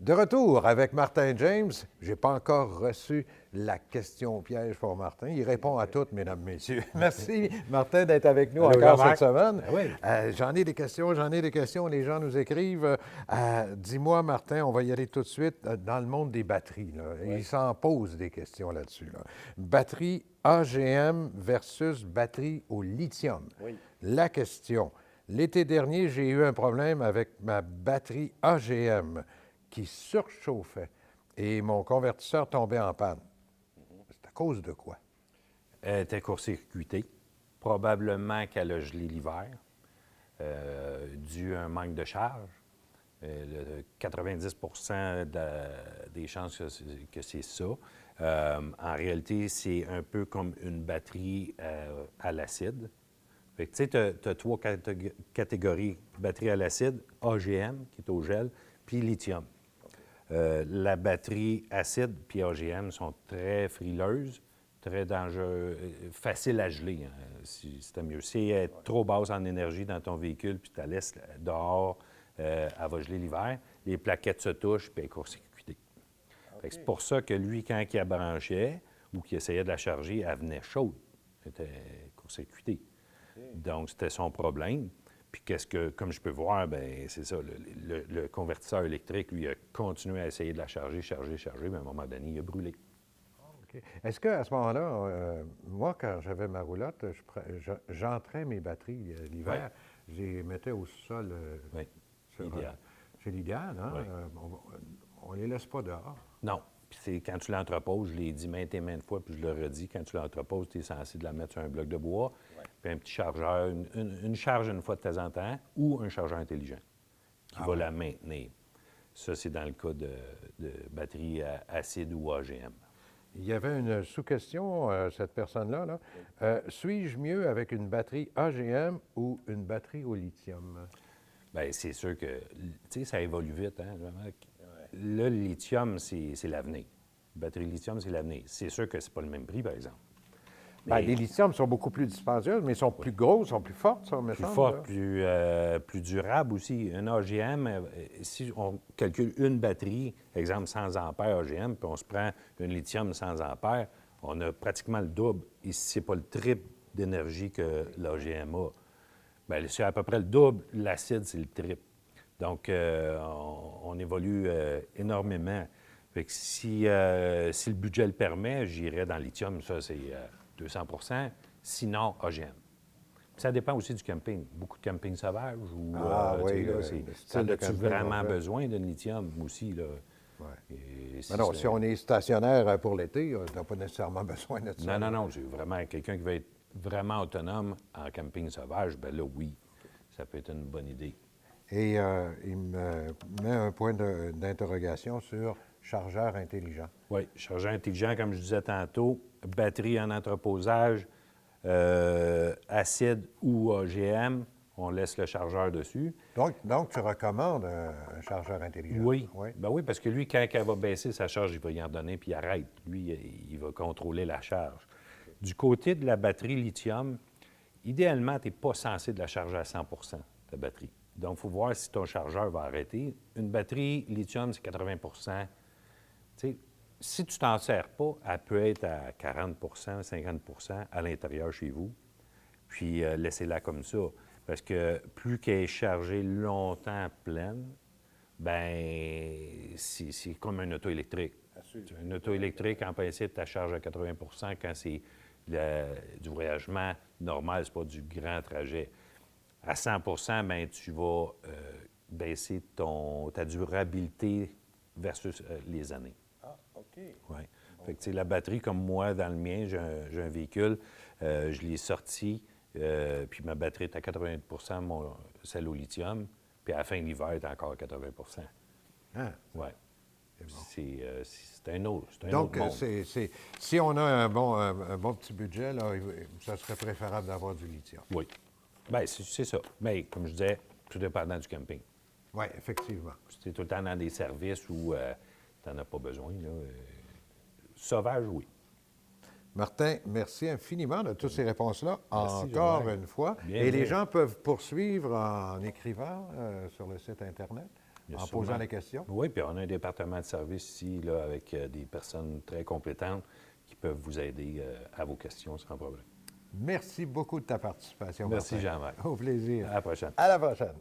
De retour avec Martin James. Je n'ai pas encore reçu la question piège pour Martin. Il répond à toutes, mesdames, messieurs. Merci, Martin, d'être avec nous Allô, encore Jean-Marc. cette semaine. Ben oui. J'en ai des questions. Les gens nous écrivent. Dis-moi, Martin, on va y aller tout de suite dans le monde des batteries. Là. Oui. Ils s'en posent des questions là-dessus. Là. Batterie AGM versus batterie au lithium. Oui. La question. L'été dernier, j'ai eu un problème avec ma batterie AGM qui surchauffait et mon convertisseur tombait en panne. C'est à cause de quoi? Elle était court-circuitée. Probablement qu'elle a gelé l'hiver, dû à un manque de charge. 90 des chances que c'est ça. En réalité, c'est un peu comme une batterie à l'acide. Tu sais, tu as trois catégories. Batterie à l'acide, AGM, qui est au gel, puis lithium. La batterie acide puis AGM sont très frileuses, très dangereuses, faciles à geler, hein, si c'était mieux. Si elle est trop basse en énergie dans ton véhicule puis tu la laisses dehors, elle va geler l'hiver, les plaquettes se touchent puis elle est court-circuitée. Okay. C'est pour ça que lui, quand il la branchait ou qu'il essayait de la charger, elle venait chaude. Elle était court-circuitée. Okay. Donc, c'était son problème. Puis comme je peux voir, bien, c'est ça, le convertisseur électrique, lui, a continué à essayer de la charger, mais à un moment donné, il a brûlé. Okay. Est-ce qu'à ce moment-là, moi, quand j'avais ma roulotte, j'entrais mes batteries l'hiver, je les mettais au sol. Oui, idéal. C'est l'idéal, hein? Oui. On ne les laisse pas dehors. Non. Puis c'est quand tu l'entreposes, je l'ai dit maintes et maintes fois, puis je le redis, quand tu l'entreposes, tu es censé de la mettre sur un bloc de bois, puis un petit chargeur, une charge une fois de temps en temps, ou un chargeur intelligent qui va la maintenir. Ça, c'est dans le cas de batterie acide ou AGM. Il y avait une sous-question, cette personne-là. Là. Suis-je mieux avec une batterie AGM ou une batterie au lithium? Bien, c'est sûr que, tu sais, ça évolue vite, hein, Jean-Marc? Le lithium, c'est l'avenir. Batterie lithium, c'est l'avenir. C'est sûr que c'est pas le même prix, par exemple. Bien, les lithiums sont beaucoup plus dispendieuses, mais ils sont plus grosses, sont plus fortes, ça, me semble. Plus fortes, plus durables aussi. Un AGM, si on calcule une batterie, exemple 100 ampères AGM, puis on se prend une lithium 100 ampères, on a pratiquement le double. Et si ce n'est pas le triple d'énergie que l'AGM a, bien, c'est à peu près le double. L'acide, c'est le triple. Donc, on évolue énormément. Fait que si le budget le permet, j'irais dans le lithium, ça, c'est 200 %. Sinon, AGM. Ça dépend aussi du camping. Beaucoup de camping sauvage ou as-tu vraiment besoin d'un lithium aussi, là? Oui. Mais non, si on est stationnaire pour l'été, on n'a pas nécessairement besoin de ça. Non. C'est vraiment quelqu'un qui veut être vraiment autonome en camping sauvage, bien là, oui, ça peut être une bonne idée. Et il me met un point d'interrogation sur chargeur intelligent. Oui, chargeur intelligent, comme je disais tantôt, batterie en entreposage, acide ou AGM, on laisse le chargeur dessus. Donc tu recommandes un chargeur intelligent? Oui. Ben oui, parce que lui, quand elle va baisser sa charge, il va y en donner puis il arrête. Lui, il va contrôler la charge. Du côté de la batterie lithium, idéalement, tu n'es pas censé de la charger à 100 % ta batterie. Donc, il faut voir si ton chargeur va arrêter. Une batterie lithium, c'est 80 %. Tu sais, si tu t'en sers pas, elle peut être à 40 50 % à l'intérieur chez vous, puis laissez-la comme ça. Parce que plus qu'elle est chargée longtemps pleine, bien, c'est comme un auto électrique. Un auto électrique, en principe, tu charge à 80 % quand c'est du voyagement normal, c'est pas du grand trajet. À 100 % bien, tu vas baisser ta durabilité versus les années. Ah, OK. Oui. Bon. Fait que, la batterie, comme moi, dans le mien, j'ai un véhicule, je l'ai sorti, puis ma batterie est à 80 % celle au lithium, puis à la fin de l'hiver, elle est encore à 80 % Ah. Oui. C'est bon. C'est un autre monde. Donc, si on a un bon petit budget, là, ça serait préférable d'avoir du lithium. Oui. Bien, c'est ça. Mais comme je disais, tout dépendant du camping. Oui, effectivement. Si tu es tout le temps dans des services où tu n'en as pas besoin, là, sauvage, oui. Martin, merci infiniment de toutes ces réponses-là, Merci, encore Jean-Marc. une fois. Bien, Et les bien. gens peuvent poursuivre en écrivant sur le site Internet. Il y a en sûrement- posant les questions. Oui, puis on a un département de service ici, là, avec des personnes très compétentes qui peuvent vous aider à vos questions sans problème. Merci beaucoup de ta participation. Merci, Martin. Jean-Marc. Au plaisir. À la prochaine. À la prochaine.